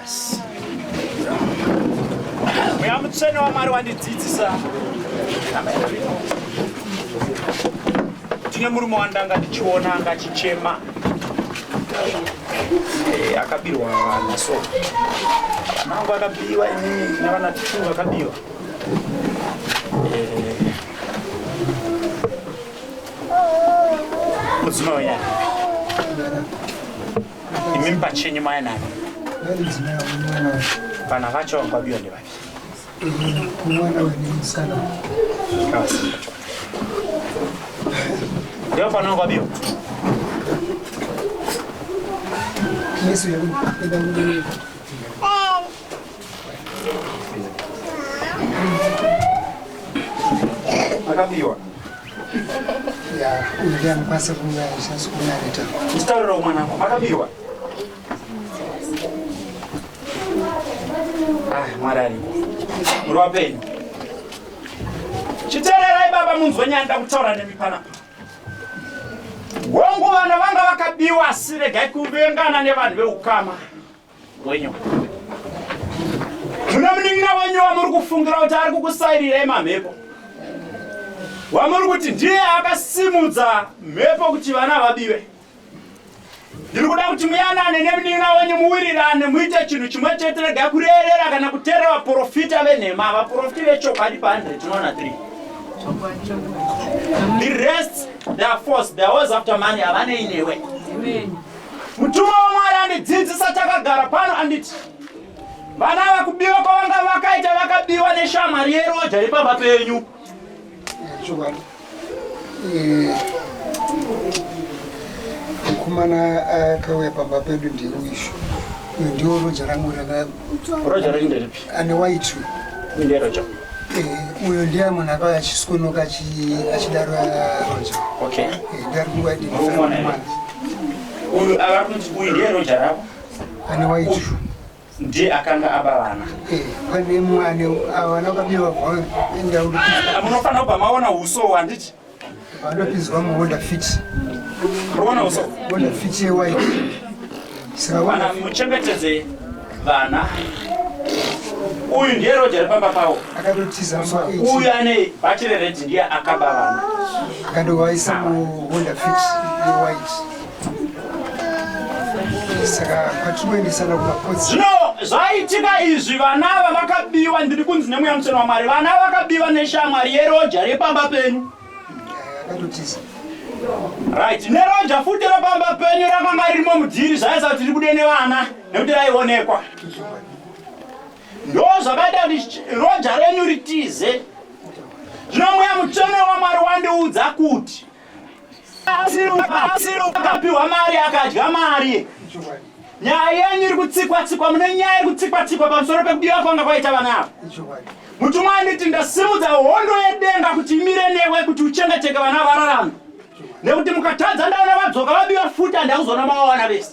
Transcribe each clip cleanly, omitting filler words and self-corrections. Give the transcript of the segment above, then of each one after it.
basi. Muyamutsvene waMwari wandidzidzisa. Tine murume wandanga ndichiona anga achichema. Akabirwa vana so. Vanangu akabiwa inini navana tutu vakabiwa. Mudzimai wenyaya. Imi pachenyu mai nani? Vana vacho vakabiwa ndevani? Mwana wemusikana. Ndio pana vakabiwa? Yesu yakuenda nguni. Akabiwa? Ya, ndio mpasa kunganisha siku naleta. Mstari mwanangu, akabiwa? Mwari ariko. Muri wapenyu. Chitererai baba munzwe nyanda kutaura nemi panapa. Wangu vana vanga vakabiwa siregai kuvengana nevanhu veukama wenyu. Muna munin'ina wenyu wamuri kufungira kuti ari kukusairirai mamhepo. Wamuri kuti ndiye akasimudza mhepo kuti vana vabiwe. Ndiri kuda kuti muyanane nemunin'ina wenyu muwirirane muite chinhu chimwe chete regai kurerera kana kuteerera vaprofita venhema. Vaprofita vechokwadi pa100 tinoona 3. The rest, they are forced. They are always after money. Havane inewe. Mutuma waMwari andidzidzisa takagara pano anditi vana vakubiwa kwavanga vakaita vakabiwa neshamwari yeRoja iri pamba penyu. Mukomana akauya pamba pedu ndiye uyu. Uyu ndiwo Roja rangu Roja renyu nderipi? Ane waitu. Ndiye Roja. Uyu ndiye munhu akauya achisikunuka achidaro Roja. Okay. Ndari kungwaidi mwana. Uyu avakunzi uyu ndiye Roja ravo? Ane waitu. Ndiye akanga aba vana. Pane mwane avana vakabiwa enda uri. Munofanira kubva maona uso handiti? Vanopinzwa muHonda Fit. Muona uso? Honda Fit yewhite. Saka vana muchengetedze vana. Uyu ndiye Roja iri pamba pavo. Akatotiza ma8. Uyu ane bachiri red ndiye akaba vana. Akandovaisa muHonda Fit yewhite. Saka patinoendesana kumapotsi. Zvino zvaitika izvi vana ava vakabiwa ndiri kunzi nemweya mutsvene waMwari. Vana vakabiwa neshamwari yeRoja repamba penyu. Akatotiza. Right, neRoja futi repamba penyu rakanga ririmo mudhiri zvaisa kuti ribude nevana nekuti raionekwa. Ndo zvakaita kuti Roja renyu ritize. Zvino mweya mutsvene waMwari wandiudza kuti akapiwa mari akadya mari. Nyaya yenyu iri kutsikwa-tsikwa, mune nyaya iri kutsikwa-tsikwa pamusoro pekubiwa kwanga kwaita vana ava. Mutuma anditi ndasimudza hondo yedenga kuti imire newe kuti uchengeteke vana vararame. Nekuti mukatadza ndaona vadzoka vabiwa futi handakuzoona mavawana vese.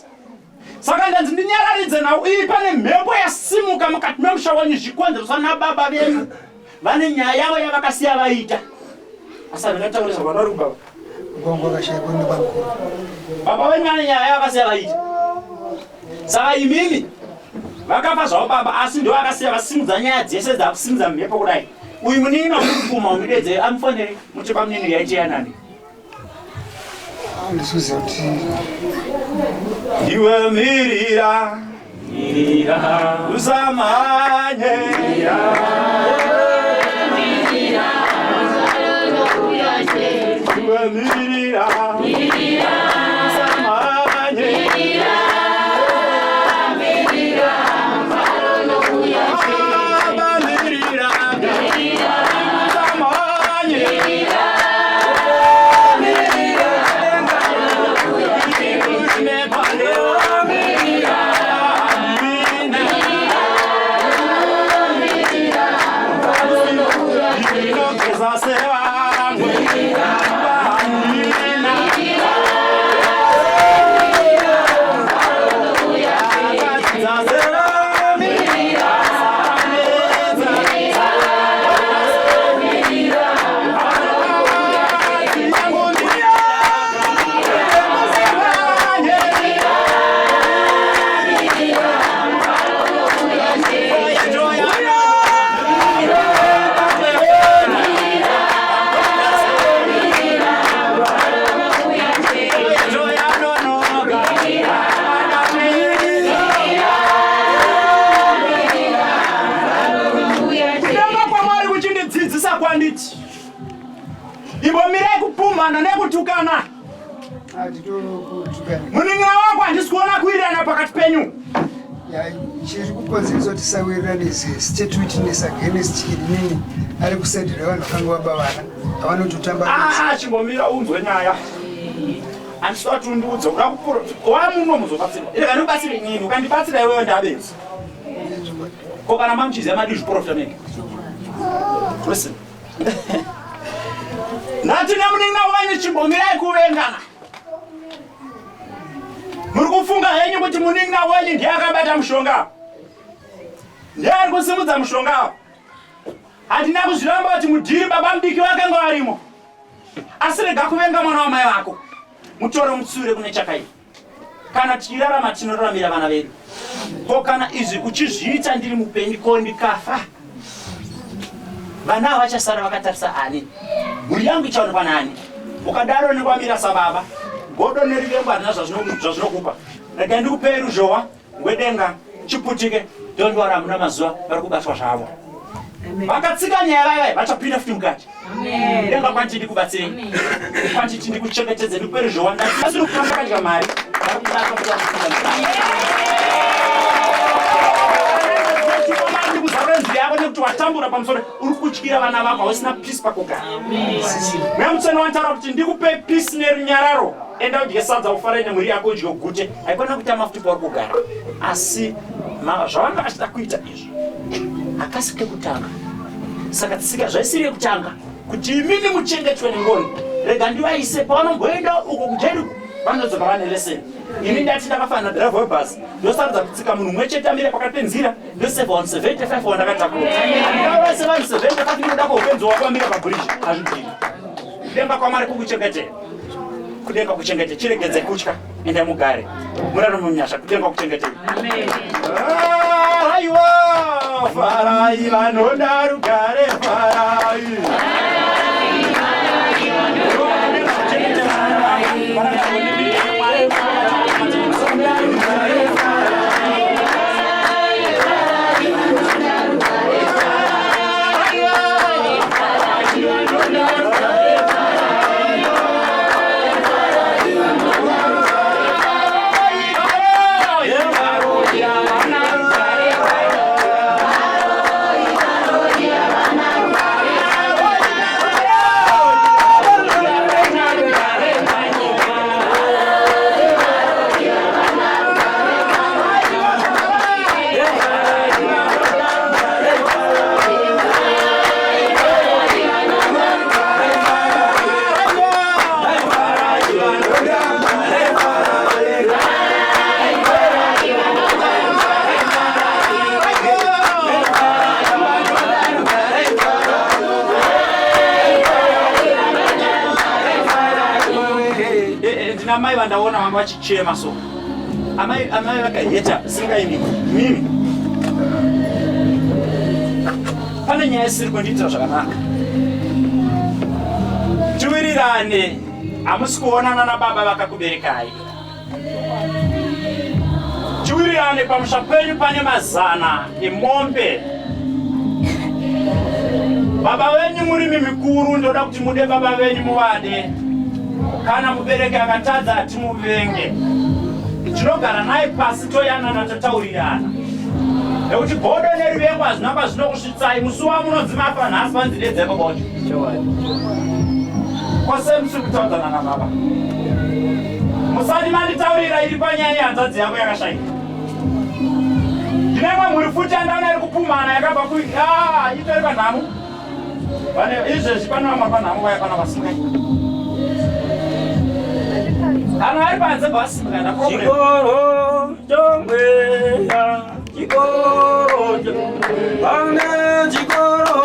Saka ndanzi ndinyararidze nhau iyi pane mhepo yasimuka mukati memusha wenyu zvikonzerwa nababa venyu. Vane nyaya yavo yavakasiya vaita. Asa ndingataurisa vana vari kubaba. Baba venyu vane nyaya yavakasiya vaita. Saka imimi vakafa zvavo baba asi ndiwo akasiya vasimudza nyaya dzese dzakusimudza mhepo kudai. Uyu munin'ina murikupuma umidedze amufonere muchipa munin'ina yaitiya nani? Ndisuziva kuti iwe mirira usamanye iwe mirira usamanye Sera, kutukana nekutukana. Muningira wako handisi kuona kuirana pakati penyu. Chiri kukonzeresa kuti tisawirirane statewitness against chidinini ari kusaidhira vanhu vakanga vabavana avanototamba. Chimbomira unzwe nyaya. Handisi wati undiudza uda wamuno muzobatsirwa. Rega ndibatsire nyini, ukandibatsira iwewe ndabenzi. Ko kana mamuchiziva madizviprofita meke. Listen. Nati nemuningira wenyu chimbomirai kuvengana. Muri kufunga henyu kuti muningira wenyu ndiye akabata mushonga. Ndiye ari kusimudza mushonga. Hatina kuzviramba kuti mudhiri baba mudiki vakanga varimo. Asi rega kuvenga mwana wamai vako. Mutore mutsure kune chakaipa. Kana tichirarama tinoraramira vana vedu. Ko kana izvi uchizviita ndiri mupenyu ko ndikafa. Vana vachasara vakatarisa ani. Mhuri yangu ichaonekwa nani. Ukadaro nekwamira sababa. Godo nerivengu harina zvazvinokupa. Rega ndikupei ruzhowa rwedenga chiputike. Don't worry, hamuna mazuva vari kubatwa zvavo. Vakatsika nyaya vaya vachapinda futi mukati. Denga kwanti ndikubatsirei. Kwanti ndikuchengetedze ndikupei ruzhowa ndasi kufamba kadya mari. Kuti watambura pamusoro uri kutyira vana vako hausina peace pakugara. Mwemutseni wantaura kuti ndikupe peace nerunyararo. Enda udye sadza ufare nemhuri yako udye ugute. Haikona kutama futi pauri kugara. Asi zvavanga achida kuita izvi hakasi kekutanga. Saka tsika zvaisiri yekutanga kuti imini muchengetwe nengoni. Rega ndivaise pavanomboenda uko kuJeriko vanodzoka vane leseni. Ini ndati ndakafanira driver webhasi ndosarudza kutsika munhu mumwe chete amire pakati penzira ndosevha 75 wandakatakura. Andikavase vanhu 75 ndinoda kuupenzi wako amire pabridge hazvidhini. Kudenga kwamari kukuchengetera. Kudenga kuchengete chiregedze kutya ende mugare. Murano munyasha kudenga kuchengetera. Amen. Aiwa farai vanoda rugare farai. Amai vandaona vanga vachichema so. Amai vakayeta singaimi mimi. Pane nyaya isiri kundiitira zvakanaka. Tiwirirane, hamusi kuonana nababa vakakuberekai. Tiwirirane pamusha penyu pane mazana emombe. Baba venyu murimi mikuru ndoda kuti mude baba venyu muvade. Kana mubereki akatadza atimuvenge. Tinogara naye pasi toyanana totaurirana. Nekuti godo nerivengu hazvinamba zvinokusvitsai musi wamunodzima panhasi panzire dzeko bocho. Kwose musiri kutaudzana nababa. Musati manditaurira iri panyaya yehanzvadzi yangu yakashaika. Ndinemwe mhuri futi andaona iri kupumhana yakabva itori panhamo. Izvezvi pane vamwe panhamo vayakana vasingai. Kana ari panze basimuka na problem. Chikoro chomweya, chikoro chomweya, chikoro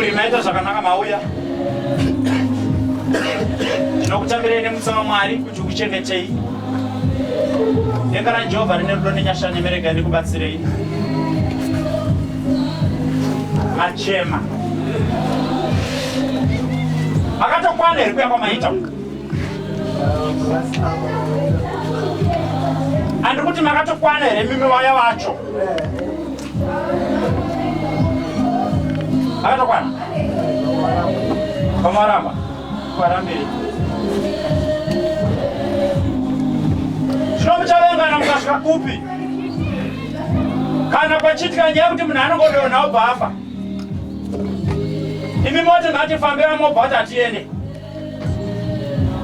muri maita zvakanaka mauya ndinokutambirei nemutsama Mwari kuti ukuchengetei denga raJehovha rine rudo nenyasha nemereka ndikubatsirei achema akatokwana here kuya kwamaita andiri kuti makatokwana here mimi vaya vacho akatokwana pamaramba kwarambiri zvino muchavengana mukasvika kupi kana kwachitika nyaya kuti munhu anongodonha ubva afa imi moti ngatifambira mobva kuti hatiende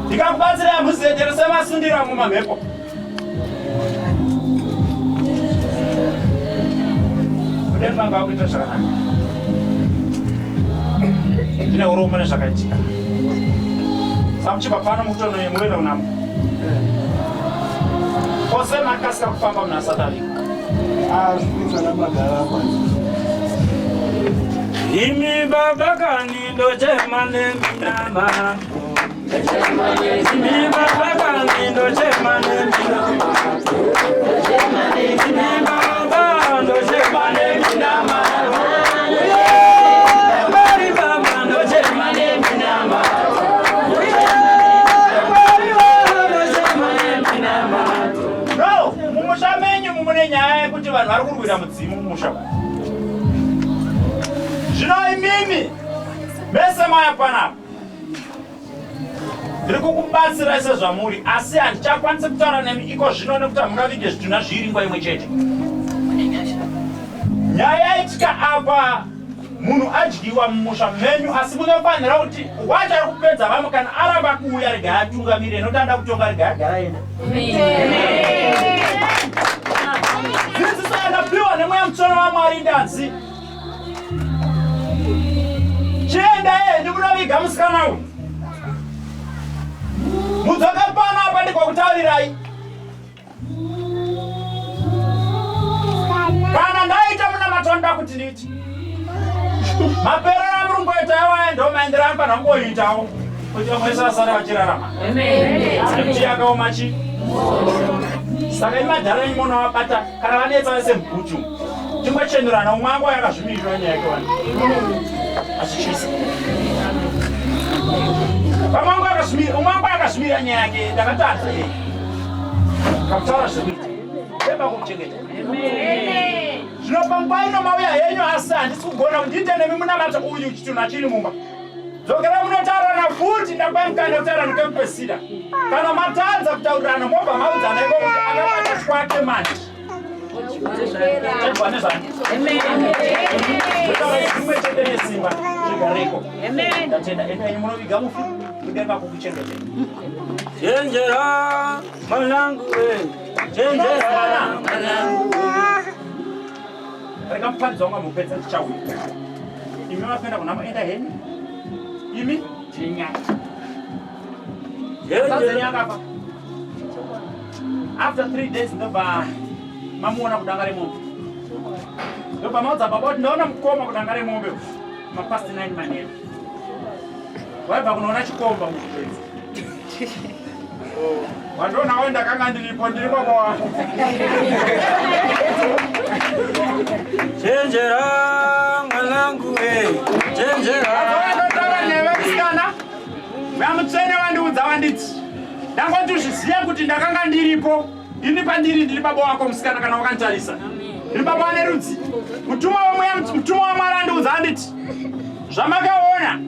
ndikakubatsirai muzendere semasundira mumamhepo kudembanga kuita zvakanaka ndine uromo nezvakaitika samuchibva pano mukutono muenda kunamo ose makasika kufamba munhu asati avika imi baba kanindo chema neminama imi baba kanindo chema neminama imi baba ndo chema neminama bari baba ndo chema neminama no mumusha menyu mumune nyaya yekuti vanhu vari kurwira mudzimu mumusha zvino imimi mese maya panapa ndiri kukubatsirai sezvamuri asi handichakwanisi kutaura nemi iko zvino nekuti hamuna vige zvidhuna zviri nguva imwe chete nyaya yaitika apa munhu adyiwa mumusha menyu asi munofanira kuti wacho ari kupedza vamwe kana aramba kuuya rega atungamire notanda kutonga rega agara enda dzidziso yakapiwa nemweya mutsvene waMwari ndanzi chienda henyu munoviga musikana uyu mudzoke pano apa ndigokutaurirai kana ndaita munamato ndoda kuti nditi maperero amurungoita awaya ndo maendero anofanira kungoitawo kuti vamwe vasara vachirarama kuti yakaoma chi saka imadhara imona wabata kana vanetsa vese mubhutu tingochenurana umwe ango yakazvimirira nyaya yake wani achichisa umwe ango yakazvimirira nyaya yake ndakatadza ye kakutaura zvekuita eba kukuchengeta zvino panguva ino mauya henyu asi handisi kugona kuti ndiite nemi munamata uyu chitunha chiri mumba dzokera munotaurana futi ndakwamukana kutaura nekepesida kana matadza kutaurirana mobva maudzana iko kuti akabata kwake manje imwe chete nesimba zvigareko ndatenda endanyi munoviga mufu kudenga kukuchengetei chenjera mwanangu chenjera mwanangu rega mupadzwa unga mupedza tichauya imi mapenda kunama enda henyu imi tinyaka sazenyakafa after 3 days ndobva mamuona kudanga remombe ndobva maudza baba kuti ndaona mukoma kudanga remombe mapast 9 manero waibva kunoona chikomba mukupedza wandoonawo ndakanga ndiripo ndiri baba wako chenjera mwanangu chenjera ndataura neve musikana vamutsvene vandiudza vanditi ndangoti uzvizive kuti ndakanga ndiripo ini pandiri ndiri baba wako musikana kana wakanditarisa ndiri baba wane rudzi mutumwa waMwari andiudza anditi zvamakaona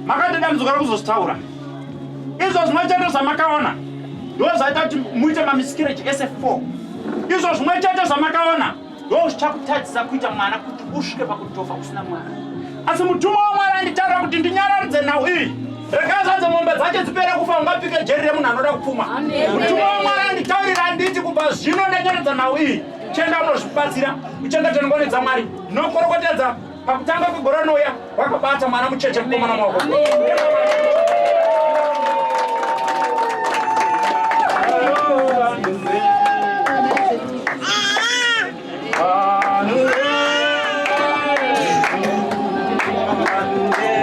makatodambudzwa rekuzozvitaura izvo zvimwe chete zvamakaona ndo zvaita kuti muite mamisikireti ese 4 izvo zvimwe chete zvamakaona ndo zvichakutadzisa kuita mwana kuti usvike pakutofa usina mwana asi mutumwa waMwari anditaura kuti ndinyararidze nhau iyi rekazadze mombe dzacho dzipere kufa ungapike jeri remunhu anoda kupfuma mutumwa waMwari anditaurira anditi kubva zvino ndanyaradza nhau iyi chienda munozvibatsira kuchengeta ngoni dzaMwari ndinokorokotedza pakutanga kwegore rinouya wakabata mwana mucheche mukomana maoko Hallelujah.